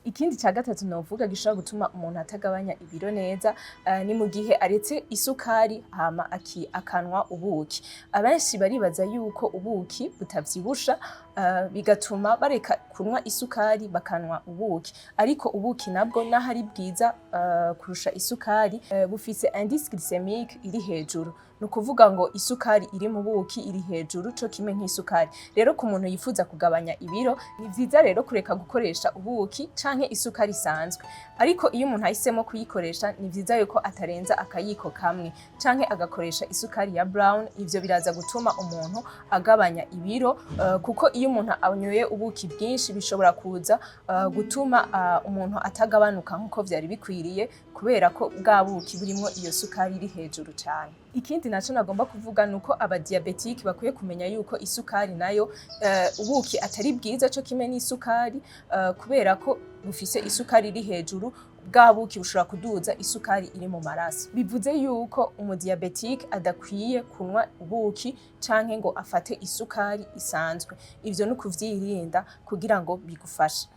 Ikindi ca gatatu novuga gishobora gutuma umuntu atagabanya ibiro neza ni mu gihe aretse isukari hama akanwa ubuki. Abenshi baribaza yuko ubuki butavyibusha bigatuma bareka kunwa isukari bakanwa ubuki, ariko ubuki nabwo naho ari bwiza kurusha isukari bufise indice glycemique iri hejuru. Nukuvuga ngo isukari iri mu buki iri hejuru co kimwe nk'isukari. Rero ku muntu yifuza kugabanya ibiro ni vyiza rero kureka gukoresha ubuki canke isukari isanzwe. Ariko iyo umuntu ahisemo kuyikoresha ni vyiza yuko atarenza akayiko kamwe canke agakoresha isukari ya brown. Ivyo biraza gutuma umuntu agabanya ibiro kuko iyo umuntu anyoye ubuki bwinshi bishobora kuza gutuma umuntu atagabanuka nkuko vyari bikwiriye kubera ko bwa buki burimo iyo sukari iri hejuru cane. Ikindi naco nagomba kuvuga nuko abadiabetike bakwiye kumenya yuko isukari nayo ubuki atari bwiza co kimwe n'isukari kubera ko bufise isukari iri hejuru, bwa buki bushobora kuduza isukari iri mu maraso. Bivuze yuko umudiabetike adakwiye kunwa ubuki canke ngo afate isukari isanzwe. Ivyo ni ukuvyirinda kugira ngo bigufashe.